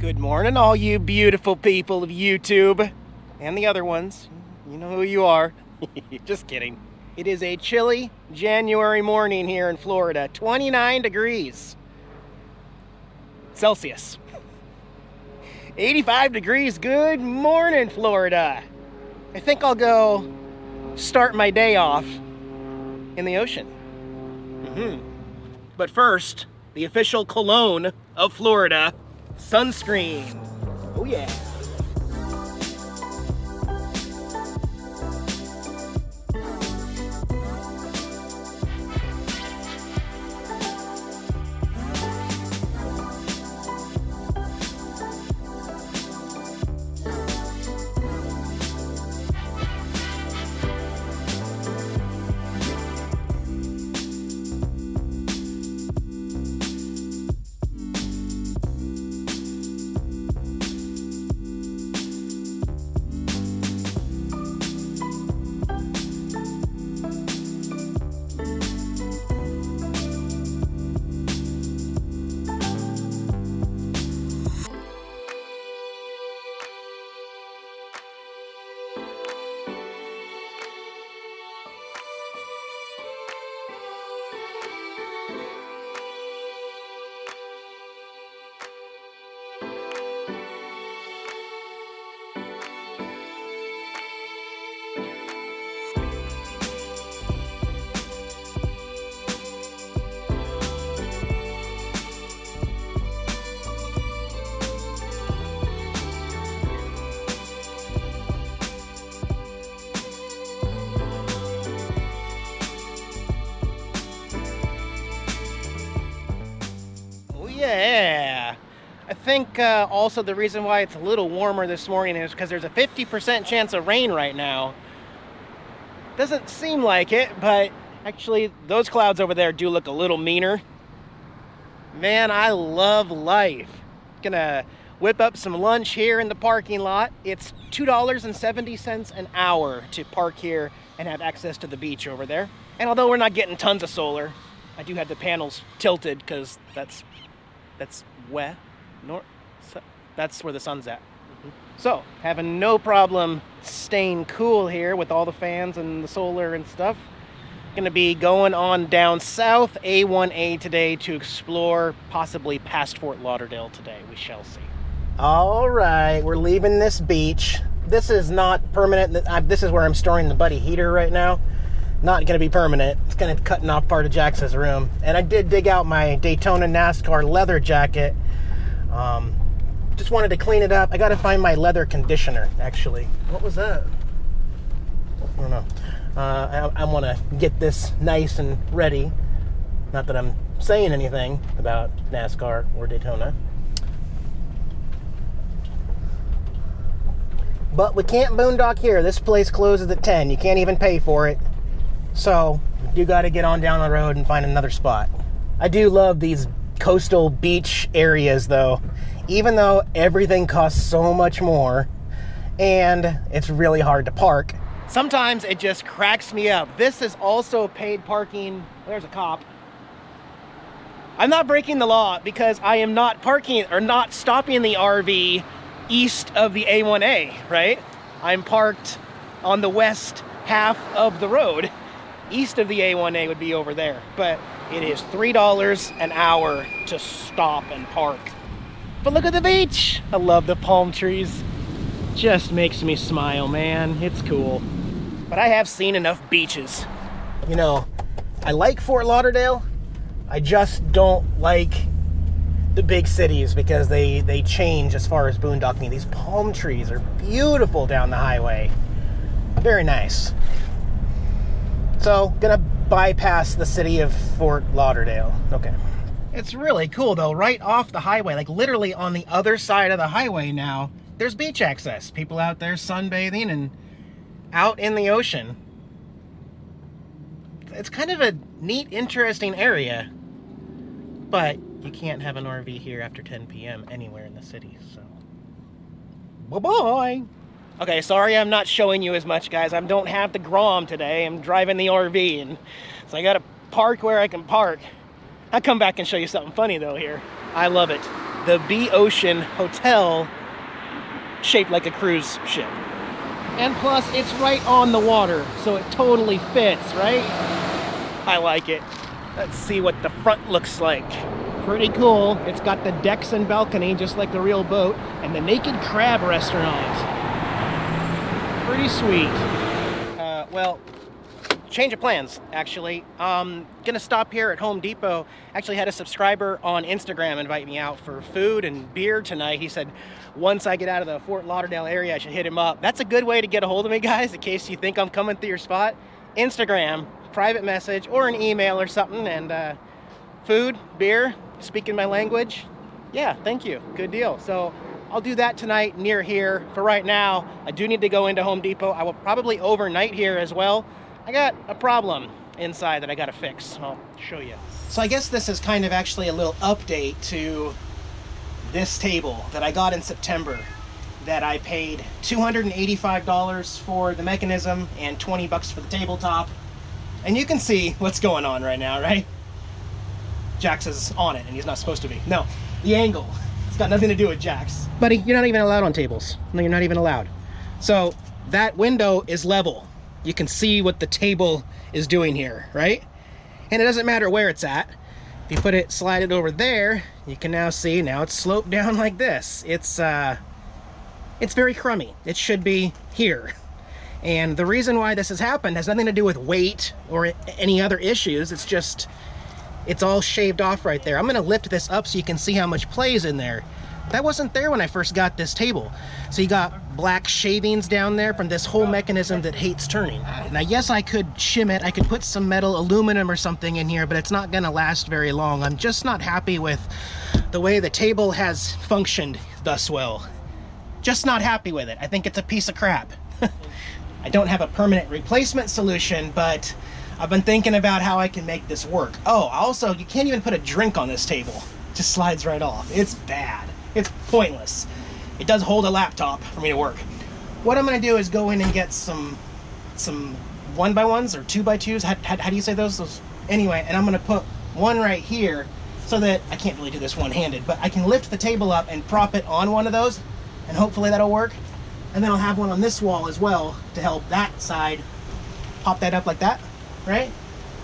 Good morning, all you beautiful people of YouTube and the other ones. You know who you are. Just kidding. It is a chilly January morning here in Florida. 29 degrees Celsius. 85 degrees. Good morning, Florida. I think I'll go start my day off in the ocean. But first, the official cologne of Florida, sunscreen. Oh yeah. Yeah, I think also the reason why it's a little warmer this morning is because there's a 50% chance of rain right now. Doesn't seem like it, but actually those clouds over there do look a little meaner. Man, I love life. Gonna whip up some lunch here in the parking lot. It's $2.70 an hour to park here and have access to the beach over there. And although we're not getting tons of solar, I do have the panels tilted because that's where that's where the sun's at. So having no problem staying cool here with all the fans and the solar and stuff. Gonna be going on down south A1A today to explore possibly past Fort Lauderdale today. We shall see. All right, we're leaving this beach. This is not permanent. This is where I'm storing the buddy heater right now. Not going to be permanent. It's kind of cutting off part of Jax's room. And I did dig out my Daytona NASCAR leather jacket. Just wanted to clean it up. I got to find my leather conditioner, actually. What was that? I don't know. I want to get this nice and ready. Not that I'm saying anything about NASCAR or Daytona. But we can't boondock here. This place closes at 10. You can't even pay for it. So, you got to get on down the road and find another spot. I do love these coastal beach areas, though. Even though everything costs so much more, and it's really hard to park. Sometimes it just cracks me up. This is also paid parking. There's a cop. I'm not breaking the law because I am not parking or not stopping the RV east of the A1A, right? I'm parked on the west half of the road. East of the A1A would be over there, but it is $3 an hour to stop and park. But look at the beach. I love the palm trees. Just makes me smile, man. It's cool. But I have seen enough beaches. You know, I like Fort Lauderdale. I just don't like the big cities because they change as far as boondocking. These palm trees are beautiful down the highway. Very nice. So, gonna bypass the city of Fort Lauderdale. Okay. It's really cool, though. Right off the highway, like literally on the other side of the highway now, there's beach access. People out there sunbathing and out in the ocean. It's kind of a neat, interesting area. But you can't have an RV here after 10 p.m. anywhere in the city, so. Bye-bye. Okay, sorry I'm not showing you as much, guys. I don't have the Grom today. I'm driving the RV, and so I gotta park where I can park. I'll come back and show you something funny, though, here. I love it. the B Ocean Hotel shaped like a cruise ship. And plus, it's right on the water, so it totally fits, right? I like it. Let's see what the front looks like. Pretty cool. It's got the decks and balcony, just like a real boat, and the Naked Crab restaurant. Pretty sweet. Well, change of plans, actually. Gonna stop here at Home Depot. Actually had a subscriber on Instagram invite me out for food and beer tonight. He said, once I get out of the Fort Lauderdale area, I should hit him up. That's a good way to get a hold of me, guys, in case you think I'm coming through your spot. Instagram, private message, or an email or something, and food, beer, speaking my language. Yeah, thank you. Good deal. So I'll do that tonight near here. For right now, I do need to go into Home Depot. I will probably overnight here as well. I got a problem inside that I gotta fix. I'll show you. So I guess this is kind of actually a little update to this table that I got in September that I paid $285 for the mechanism and 20 bucks for the tabletop. And you can see what's going on right now, right? Jax is on it and he's not supposed to be. No, the angle. It's got nothing to do with Jax. Buddy, you're not even allowed on tables. No, you're not even allowed. So that window is level. You can see what the table is doing here, right? And it doesn't matter where it's at. If you put it, slide it over there, you can now see, now it's sloped down like this. It's very crummy. It should be here. And the reason why this has happened has nothing to do with weight or any other issues. It's just, it's all shaved off right there. I'm gonna lift this up so you can see how much play is in there. That wasn't there when I first got this table. So you got black shavings down there from this whole mechanism that hates turning. Now, yes, I could shim it. I could put some metal, aluminum or something in here, but it's not gonna last very long. I'm just not happy with the way the table has functioned thus well. Just not happy with it. I think it's a piece of crap. I don't have a permanent replacement solution, but I've been thinking about how I can make this work. Oh, also, you can't even put a drink on this table. It just slides right off. It's bad. It's pointless. It does hold a laptop for me to work. What I'm gonna do is go in and get some 1x1s or 2x2s. How do you say those? Anyway, and I'm gonna put one right here so that I can't really do this one-handed, but I can lift the table up and prop it on one of those, and hopefully that'll work. And then I'll have one on this wall as well to help that side pop that up like that, right?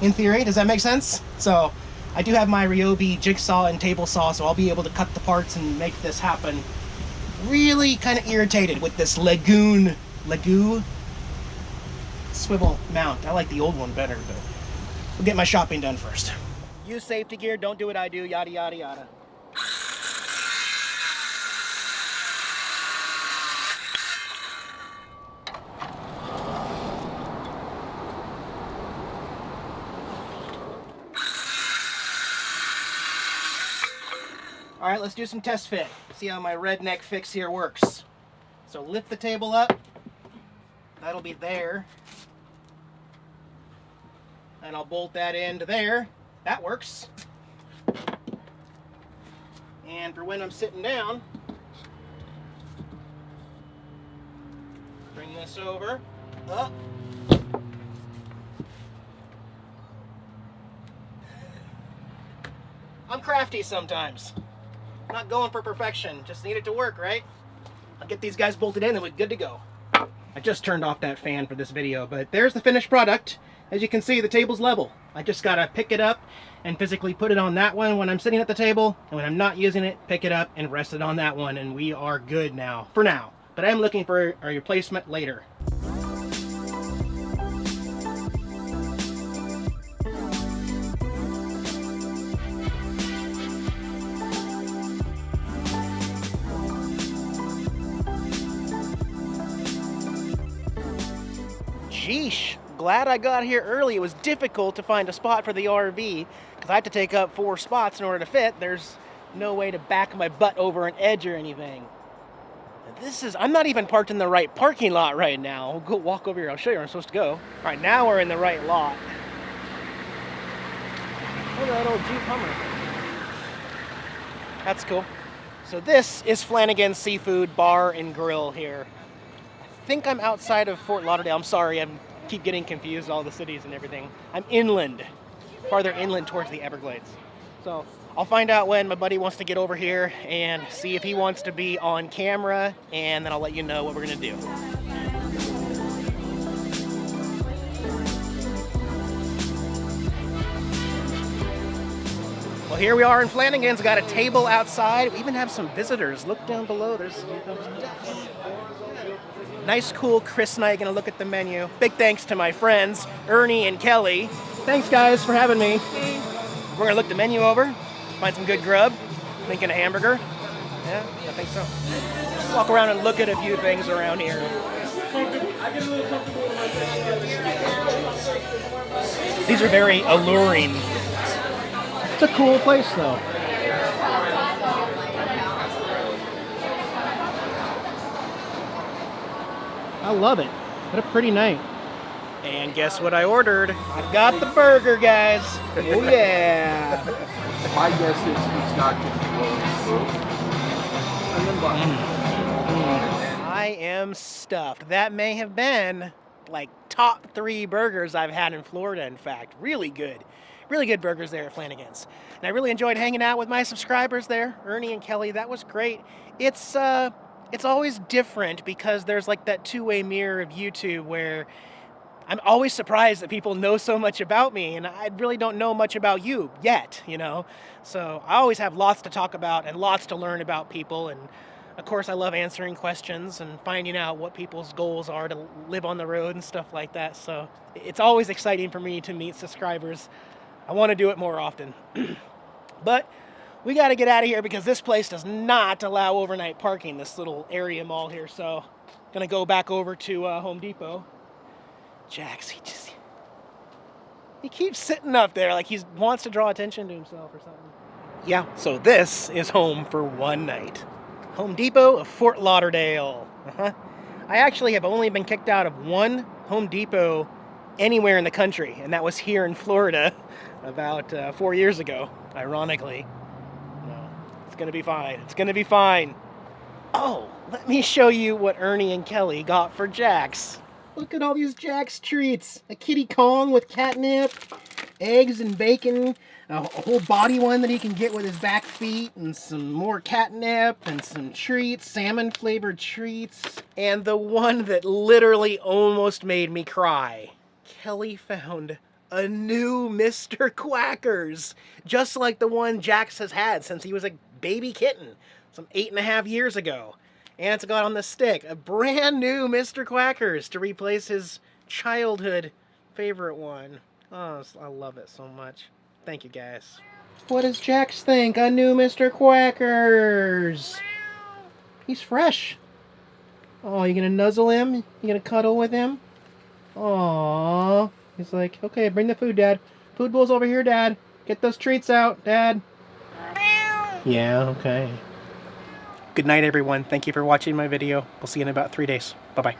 In theory, does that make sense? So I do have my Ryobi jigsaw and table saw, so I'll be able to cut the parts and make this happen. Really kind of irritated with this Legu swivel mount. I like the old one better, but we'll get my shopping done first. Use safety gear, don't do what I do, yada, yada, yada. All right, let's do some test fit. See how my redneck fix here works. So lift the table up. That'll be there. And I'll bolt that into there. That works. And for when I'm sitting down, bring this over, up. I'm crafty sometimes. Not going for perfection, just need it to work, right? I'll get these guys bolted in and we're good to go. I just turned off that fan for this video, but there's the finished product. As you can see, the table's level. I just gotta pick it up and physically put it on that one when I'm sitting at the table, and when I'm not using it, pick it up and rest it on that one, and we are good now, for now. But I am looking for a replacement later. Sheesh, glad I got here early. It was difficult to find a spot for the RV because I had to take up 4 spots in order to fit. There's no way to back my butt over an edge or anything. I'm not even parked in the right parking lot right now. I'll go walk over here. I'll show you where I'm supposed to go. All right, now we're in the right lot. Look at that old Jeep Hummer. That's cool. So this is Flanagan's Seafood Bar and Grill here. I think I'm outside of Fort Lauderdale. I'm sorry, I keep getting confused, all the cities and everything. I'm inland, farther inland towards the Everglades. So I'll find out when my buddy wants to get over here and see if he wants to be on camera, and then I'll let you know what we're gonna do. Well, here we are in Flanagan's. Got a table outside. We even have some visitors. Look down below. There's nice, cool, crisp night. Gonna look at the menu. Big thanks to my friends, Ernie and Kelly. Thanks, guys, for having me. We're gonna look the menu over, find some good grub, thinking a hamburger. Yeah, I think so. Walk around and look at a few things around here. These are very alluring. It's a cool place, though. I love it. What a pretty night. And guess what I ordered? I got the burger, guys. Oh, yeah. My guess is he's not going to I am stuffed. That may have been like top 3 burgers I've had in Florida, in fact. Really good. Really good burgers there at Flanagan's. And I really enjoyed hanging out with my subscribers there, Ernie and Kelly. That was great. It's always different because there's like that two-way mirror of YouTube where I'm always surprised that people know so much about me, and I really don't know much about you yet, you know? So I always have lots to talk about and lots to learn about people, and of course I love answering questions and finding out what people's goals are to live on the road and stuff like that. So it's always exciting for me to meet subscribers. I want to do it more often. But we got to get out of here because this place does not allow overnight parking, this little area mall here. So I'm going to go back over to Home Depot. Jax, he keeps sitting up there like he wants to draw attention to himself or something. Yeah, so this is home for one night. Home Depot of Fort Lauderdale. I actually have only been kicked out of one Home Depot anywhere in the country, and that was here in Florida about 4 years ago, ironically. No, it's gonna be fine. It's gonna be fine. Oh, let me show you what Ernie and Kelly got for Jax. Look at all these Jax treats. A kitty Kong with catnip, eggs and bacon, a whole body one that he can get with his back feet, and some more catnip, and some treats, salmon-flavored treats. And the one that literally almost made me cry. Kelly found a new Mr. Quackers, just like the one Jax has had since he was a baby kitten, some 8.5 years ago. And it's got on the stick a brand new Mr. Quackers to replace his childhood favorite one. Oh, I love it so much. Thank you, guys. What does Jax think? A new Mr. Quackers. He's fresh. Oh, you gonna nuzzle him? You gonna cuddle with him? Aww. He's like, okay, bring the food, Dad. Food bowl's over here, Dad. Get those treats out, Dad. Yeah, okay. Good night, everyone. Thank you for watching my video. We'll see you in about 3 days. Bye-bye.